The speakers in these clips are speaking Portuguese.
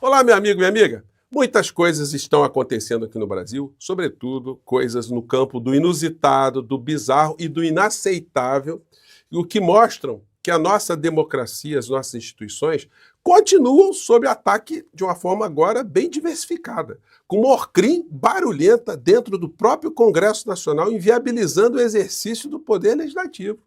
Olá, meu amigo, minha amiga. Muitas coisas estão acontecendo aqui no Brasil, sobretudo coisas no campo do inusitado, do bizarro e do inaceitável, o que mostram que a nossa democracia, as nossas instituições, continuam sob ataque de uma forma agora bem diversificada, com uma ORCRIM barulhenta dentro do próprio Congresso Nacional, inviabilizando o exercício do poder legislativo.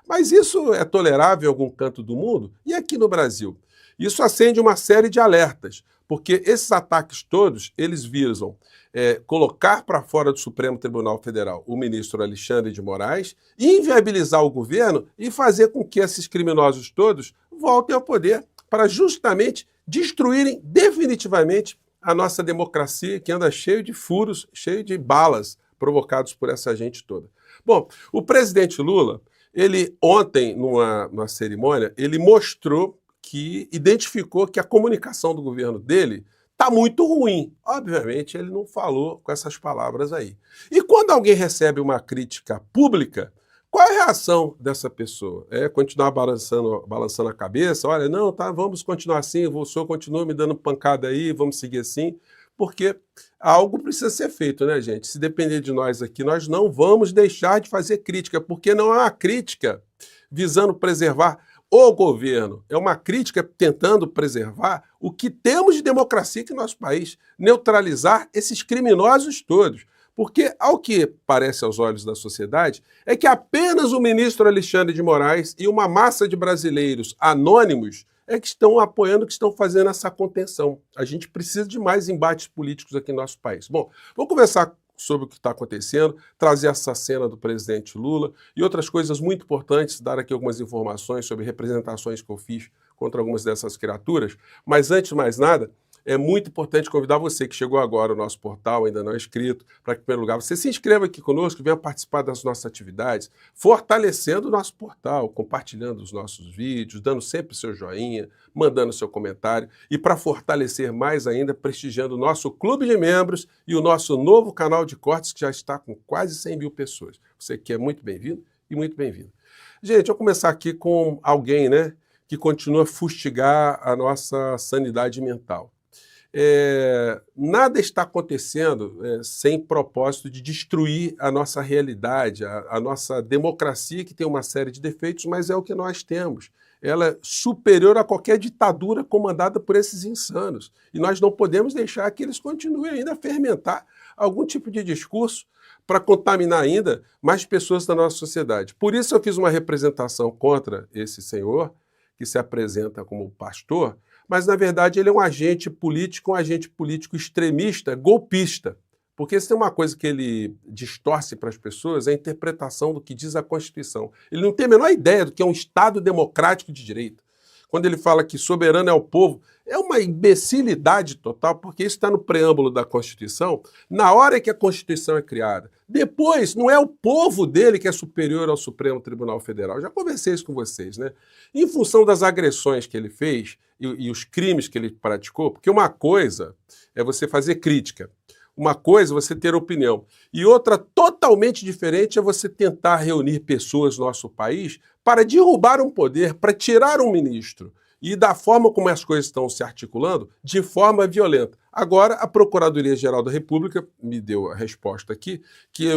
Mas isso é tolerável em algum canto do mundo? E aqui no Brasil? Isso acende uma série de alertas, porque esses ataques todos, eles visam colocar para fora do Supremo Tribunal Federal o ministro Alexandre de Moraes, inviabilizar o governo e fazer com que esses criminosos todos voltem ao poder para justamente destruírem definitivamente a nossa democracia, que anda cheio de furos, cheio de balas provocados por essa gente toda. Bom, o presidente Lula, ele ontem, numa cerimônia, ele mostrou que identificou que a comunicação do governo dele está muito ruim. Obviamente, ele não falou com essas palavras aí. E quando alguém recebe uma crítica pública, qual é a reação dessa pessoa? É continuar balançando a cabeça? Olha, não, tá, vamos continuar assim, o senhor continua me dando pancada aí, vamos seguir assim, porque algo precisa ser feito, né, gente? Se depender de nós aqui, nós não vamos deixar de fazer crítica, porque não é uma crítica visando preservar o governo, é uma crítica tentando preservar o que temos de democracia aqui no nosso país, neutralizar esses criminosos todos. Porque, ao que parece aos olhos da sociedade, é que apenas o ministro Alexandre de Moraes e uma massa de brasileiros anônimos é que estão apoiando, que estão fazendo essa contenção. A gente precisa de mais embates políticos aqui no nosso país. Bom, vou conversar sobre o que está acontecendo, trazer essa cena do presidente Lula e outras coisas muito importantes, dar aqui algumas informações sobre representações que eu fiz contra algumas dessas criaturas. Mas antes de mais nada, é muito importante convidar você que chegou agora ao nosso portal, ainda não é inscrito, para que, em primeiro lugar, você se inscreva aqui conosco, venha participar das nossas atividades, fortalecendo o nosso portal, compartilhando os nossos vídeos, dando sempre seu joinha, mandando seu comentário e, para fortalecer mais ainda, prestigiando o nosso clube de membros e o nosso novo canal de cortes, que já está com quase 100 mil pessoas. Você que é muito bem-vindo e muito bem-vindo. Gente, eu vou começar aqui com alguém, né, que continua a fustigar a nossa sanidade mental. Nada está acontecendo sem propósito de destruir a nossa realidade, a nossa democracia, que tem uma série de defeitos, mas é o que nós temos. Ela é superior a qualquer ditadura comandada por esses insanos. E nós não podemos deixar que eles continuem ainda a fermentar algum tipo de discurso para contaminar ainda mais pessoas da nossa sociedade. Por isso eu fiz uma representação contra esse senhor, que se apresenta como pastor, mas, na verdade, ele é um agente político extremista, golpista. Porque se tem uma coisa que ele distorce para as pessoas, é a interpretação do que diz a Constituição. Ele não tem a menor ideia do que é um Estado democrático de direito. Quando ele fala que soberano é o povo, é uma imbecilidade total, porque isso está no preâmbulo da Constituição, na hora que a Constituição é criada. Depois, não é o povo dele que é superior ao Supremo Tribunal Federal. Eu já conversei isso com vocês, né? Em função das agressões que ele fez e os crimes que ele praticou, porque uma coisa é você fazer crítica, uma coisa é você ter opinião, e outra totalmente diferente é você tentar reunir pessoas no nosso país para derrubar um poder, para tirar um ministro. E da forma como as coisas estão se articulando, de forma violenta. Agora, a Procuradoria-Geral da República me deu a resposta aqui, que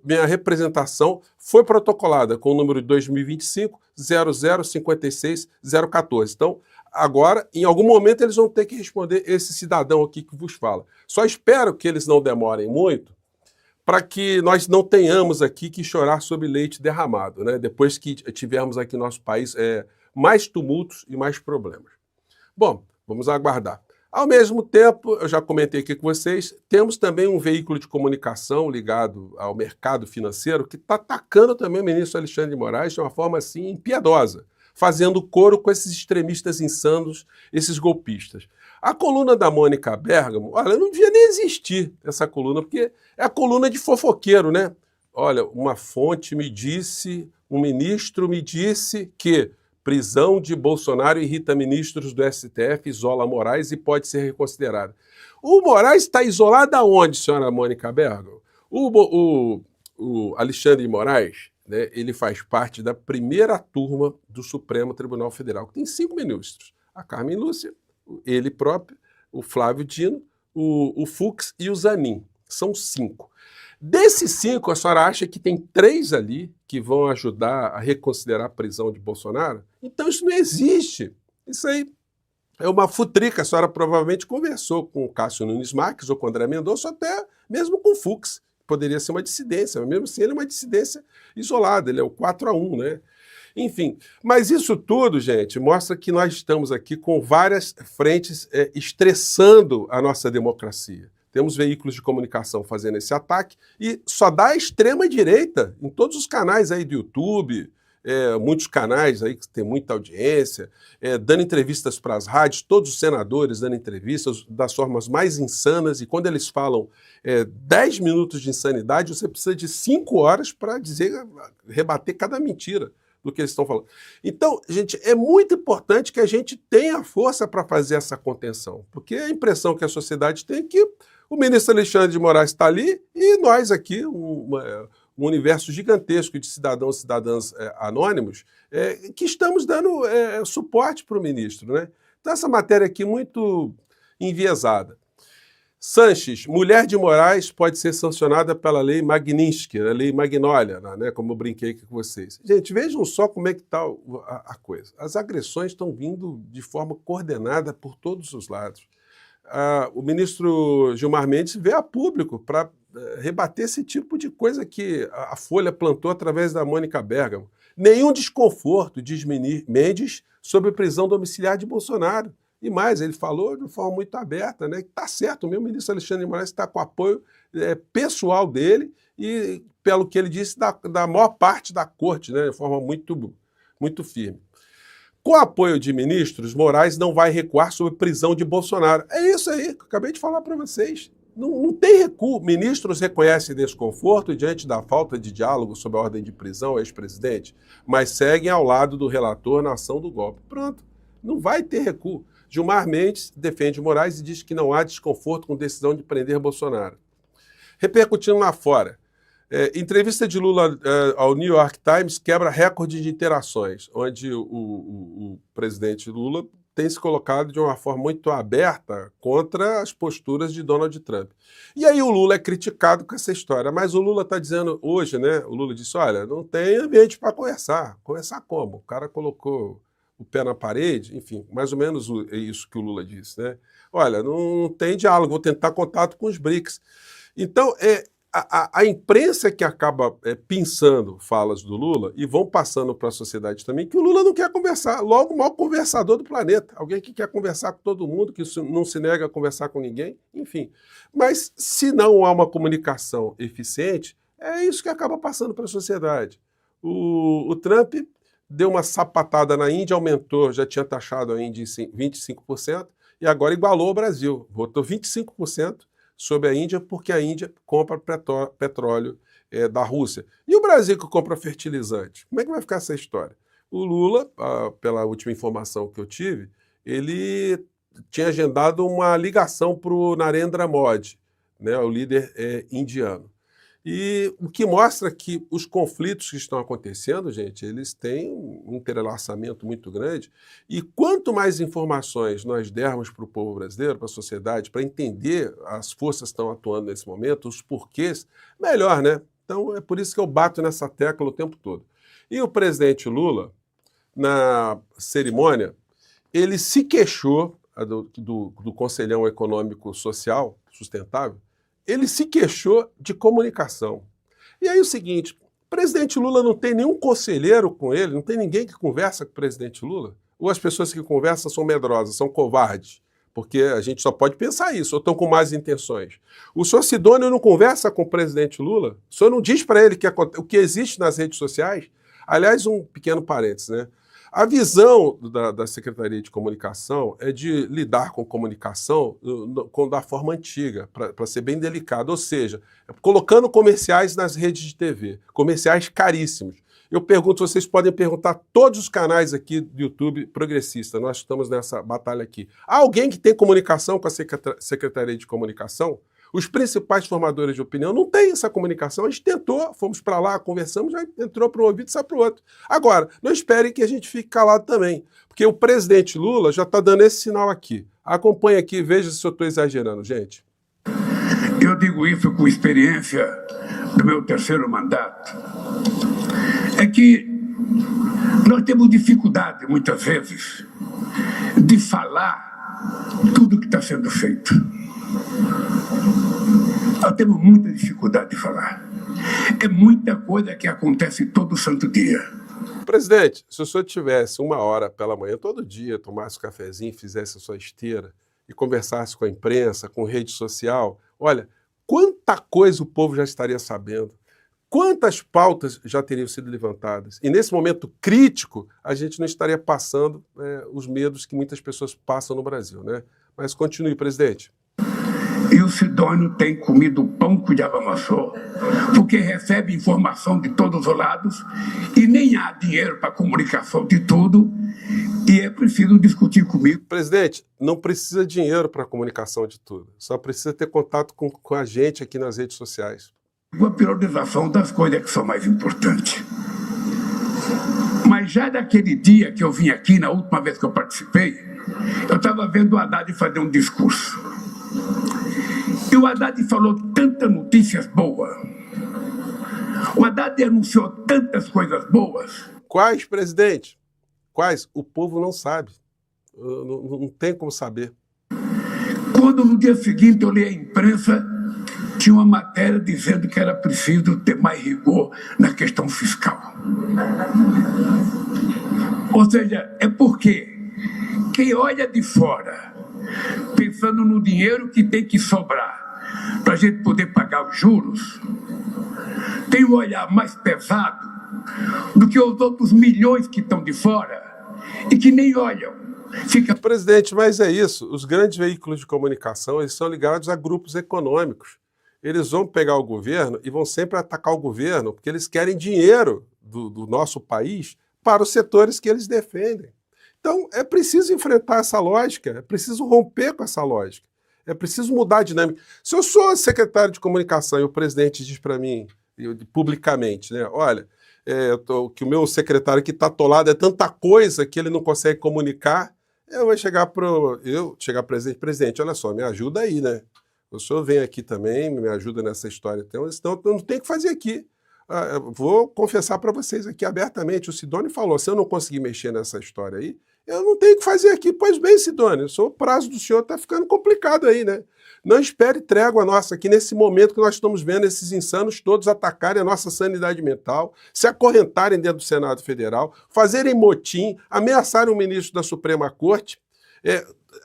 minha representação foi protocolada com o número de 2025 0056 014. Então, agora, em algum momento, eles vão ter que responder esse cidadão aqui que vos fala. Só espero que eles não demorem muito, para que nós não tenhamos aqui que chorar sobre leite derramado, né? Depois que tivermos aqui no nosso país mais tumultos e mais problemas. Bom, vamos aguardar. Ao mesmo tempo, eu já comentei aqui com vocês, temos também um veículo de comunicação ligado ao mercado financeiro que está atacando também o ministro Alexandre de Moraes de uma forma assim impiedosa, fazendo coro com esses extremistas insanos, esses golpistas. A coluna da Mônica Bergamo, olha, não devia nem existir essa coluna, porque é a coluna de fofoqueiro, né? Olha, uma fonte me disse, um ministro me disse que prisão de Bolsonaro irrita ministros do STF, isola Moraes e pode ser reconsiderada. O Moraes está isolado aonde, senhora Mônica Bergamo? O Alexandre de Moraes, né, ele faz parte da primeira turma do Supremo Tribunal Federal, que tem 5 ministros. A Carmen Lúcia, ele próprio, o Flávio Dino, o Fux e o Zanin. São 5. Desses 5, a senhora acha que tem 3 ali que vão ajudar a reconsiderar a prisão de Bolsonaro? Então isso não existe. Isso aí é uma futrica. A senhora provavelmente conversou com o Cássio Nunes Marques ou com o André Mendonça, até mesmo com o Fux. Poderia ser uma dissidência, mas mesmo assim ele é uma dissidência isolada, ele é o 4-1, né? Enfim, mas isso tudo, gente, mostra que nós estamos aqui com várias frentes estressando a nossa democracia. Temos veículos de comunicação fazendo esse ataque e só dá a extrema-direita em todos os canais aí do YouTube, muitos canais aí que tem muita audiência, dando entrevistas para as rádios, todos os senadores dando entrevistas das formas mais insanas, e quando eles falam 10 minutos de insanidade, você precisa de 5 horas para rebater cada mentira do que eles estão falando. Então, gente, é muito importante que a gente tenha força para fazer essa contenção, porque a impressão que a sociedade tem é que o ministro Alexandre de Moraes está ali e nós aqui, um universo gigantesco de cidadãos e cidadãs anônimos, que estamos dando suporte para o ministro, né? Então, essa matéria aqui muito enviesada. Sanches, mulher de Moraes pode ser sancionada pela lei Magnitsky, a lei Magnólia, né, como eu brinquei aqui com vocês. Gente, vejam só como é que está a coisa. As agressões estão vindo de forma coordenada por todos os lados. O ministro Gilmar Mendes veio a público para rebater esse tipo de coisa que a Folha plantou através da Mônica Bergamo. Nenhum desconforto, diz Mendes, sobre prisão domiciliar de Bolsonaro. E mais, ele falou de forma muito aberta, né? Está certo, o meu ministro Alexandre de Moraes está com apoio pessoal dele e, pelo que ele disse, da maior parte da corte, né? De forma muito firme. Com o apoio de ministros, Moraes não vai recuar sobre prisão de Bolsonaro. É isso aí que eu acabei de falar para vocês. Não tem recuo. Ministros reconhecem desconforto diante da falta de diálogo sobre a ordem de prisão ao ex-presidente, mas seguem ao lado do relator na ação do golpe. Pronto, não vai ter recuo. Gilmar Mendes defende Moraes e diz que não há desconforto com decisão de prender Bolsonaro. Repercutindo lá fora, entrevista de Lula ao New York Times quebra recorde de interações, onde o presidente Lula tem se colocado de uma forma muito aberta contra as posturas de Donald Trump. E aí o Lula é criticado com essa história, mas o Lula está dizendo hoje, né? O Lula disse, olha, não tem ambiente para conversar. Conversar como? O cara colocou o pé na parede, enfim, mais ou menos é isso que o Lula disse, né? Olha, não tem diálogo, vou tentar contato com os BRICS. Então, a imprensa que acaba pensando falas do Lula e vão passando para a sociedade também que o Lula não quer conversar, logo o maior conversador do planeta, alguém que quer conversar com todo mundo, que não se nega a conversar com ninguém, enfim. Mas se não há uma comunicação eficiente, é isso que acaba passando para a sociedade. O Trump deu uma sapatada na Índia, aumentou, já tinha taxado a Índia em 25%, e agora igualou o Brasil, botou 25% sobre a Índia, porque a Índia compra petróleo da Rússia. E o Brasil que compra fertilizante? Como é que vai ficar essa história? O Lula, pela última informação que eu tive, ele tinha agendado uma ligação para o Narendra Modi, né, o líder indiano. E o que mostra que os conflitos que estão acontecendo, gente, eles têm um entrelaçamento muito grande. E quanto mais informações nós dermos para o povo brasileiro, para a sociedade, para entender as forças que estão atuando nesse momento, os porquês, melhor, né? Então é por isso que eu bato nessa tecla o tempo todo. E o presidente Lula, na cerimônia, ele se queixou do Conselhão Econômico Social Sustentável, ele se queixou de comunicação. E aí o seguinte, o presidente Lula não tem nenhum conselheiro com ele, não tem ninguém que conversa com o presidente Lula? Ou as pessoas que conversam são medrosas, são covardes? Porque a gente só pode pensar isso, ou estão com más intenções. O senhor Sidônio não conversa com o presidente Lula? O senhor não diz para ele o que existe nas redes sociais? Aliás, um pequeno parênteses, né? A visão da Secretaria de Comunicação é de lidar com comunicação da forma antiga, para ser bem delicado, ou seja, colocando comerciais nas redes de TV, comerciais caríssimos. Eu pergunto, vocês podem perguntar todos os canais aqui do YouTube progressista, nós estamos nessa batalha aqui. Há alguém que tem comunicação com a Secretaria de Comunicação? Os principais formadores de opinião não têm essa comunicação. A gente tentou, fomos para lá, conversamos, já entrou para um ouvido e sai para o outro. Agora, não esperem que a gente fique calado também, porque o presidente Lula já está dando esse sinal aqui. Acompanhe aqui, veja se eu estou exagerando, gente. Eu digo isso com experiência do meu terceiro mandato. É que nós temos dificuldade, muitas vezes, de falar tudo o que está sendo feito. Nós temos muita dificuldade de falar. É muita coisa que acontece todo santo dia. Presidente, se o senhor tivesse 1 hora pela manhã, todo dia, tomasse um cafezinho, fizesse a sua esteira e conversasse com a imprensa, com rede social, olha, quanta coisa o povo já estaria sabendo. Quantas pautas já teriam sido levantadas? E nesse momento crítico, a gente não estaria passando os medos que muitas pessoas passam no Brasil, né? Mas continue, presidente. E o Sidônio tem comido o pão que o diabo amassou, porque recebe informação de todos os lados e nem há dinheiro para comunicação de tudo, e é preciso discutir comigo. Presidente, não precisa dinheiro para comunicação de tudo, só precisa ter contato com a gente aqui nas redes sociais. A priorização das coisas que são mais importantes. Mas já daquele dia que eu vim aqui, na última vez que eu participei, eu estava vendo o Haddad fazer um discurso. E o Haddad falou tantas notícias boas. O Haddad anunciou tantas coisas boas. Quais, presidente? Quais? O povo não sabe. Não tem como saber. Quando no dia seguinte eu li a imprensa, tinha uma matéria dizendo que era preciso ter mais rigor na questão fiscal. Ou seja, é porque quem olha de fora, pensando no dinheiro que tem que sobrar para a gente poder pagar os juros, tem um olhar mais pesado do que os outros milhões que estão de fora e que nem olham. Presidente, mas é isso. Os grandes veículos de comunicação, eles são ligados a grupos econômicos. Eles vão pegar o governo e vão sempre atacar o governo porque eles querem dinheiro do nosso país para os setores que eles defendem. Então, é preciso enfrentar essa lógica, é preciso romper com essa lógica, é preciso mudar a dinâmica. Se eu sou secretário de comunicação e o presidente diz para mim, publicamente, né, olha, que o meu secretário aqui está atolado, é tanta coisa que ele não consegue comunicar, eu vou chegar para o presidente, olha só, me ajuda aí, né? O senhor vem aqui também, me ajuda nessa história, então eu não tenho o que fazer aqui. Vou confessar para vocês aqui abertamente, o Sidônio falou, se eu não conseguir mexer nessa história aí, eu não tenho o que fazer aqui. Pois bem, Sidônio, o prazo do senhor está ficando complicado aí, né? Não espere trégua nossa aqui nesse momento que nós estamos vendo esses insanos todos atacarem a nossa sanidade mental, se acorrentarem dentro do Senado Federal, fazerem motim, ameaçarem o ministro da Suprema Corte,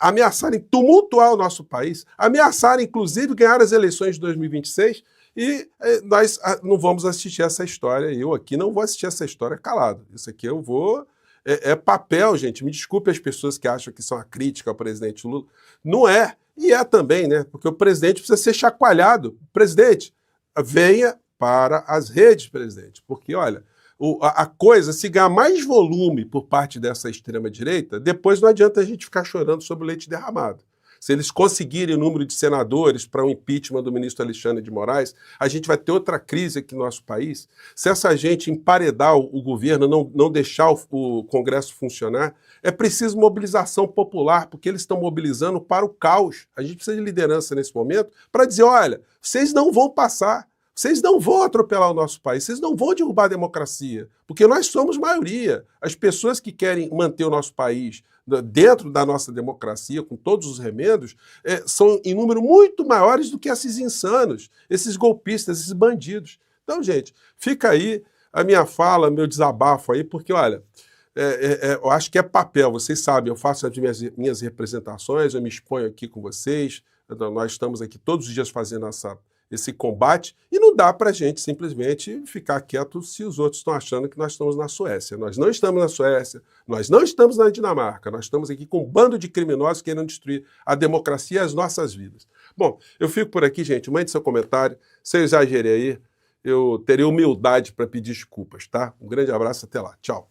ameaçarem tumultuar o nosso país, ameaçarem, inclusive, ganhar as eleições de 2026, e nós não vamos assistir essa história. Eu aqui não vou assistir essa história calado. Isso aqui eu vou... É papel, gente. Me desculpe as pessoas que acham que isso é uma crítica ao presidente Lula. Não é. E é também, né? Porque o presidente precisa ser chacoalhado. Presidente, venha para as redes, presidente. Porque, olha, a coisa, se ganhar mais volume por parte dessa extrema-direita, depois não adianta a gente ficar chorando sobre o leite derramado. Se eles conseguirem o número de senadores para o impeachment do ministro Alexandre de Moraes, a gente vai ter outra crise aqui no nosso país. Se essa gente emparedar o governo, não deixar o Congresso funcionar, é preciso mobilização popular, porque eles estão mobilizando para o caos. A gente precisa de liderança nesse momento para dizer, olha, vocês não vão passar. Vocês não vão atropelar o nosso país, vocês não vão derrubar a democracia, porque nós somos maioria. As pessoas que querem manter o nosso país dentro da nossa democracia, com todos os remendos, são em número muito maiores do que esses insanos, esses golpistas, esses bandidos. Então, gente, fica aí a minha fala, meu desabafo aí, porque, olha, eu acho que é papel, vocês sabem, eu faço as minhas representações, eu me exponho aqui com vocês, nós estamos aqui todos os dias fazendo esse combate, e não dá para a gente simplesmente ficar quieto se os outros estão achando que nós estamos na Suécia. Nós não estamos na Suécia, nós não estamos na Dinamarca, nós estamos aqui com um bando de criminosos querendo destruir a democracia e as nossas vidas. Bom, eu fico por aqui, gente, mande seu comentário, se eu exagerei aí, eu terei humildade para pedir desculpas, tá? Um grande abraço, até lá, tchau.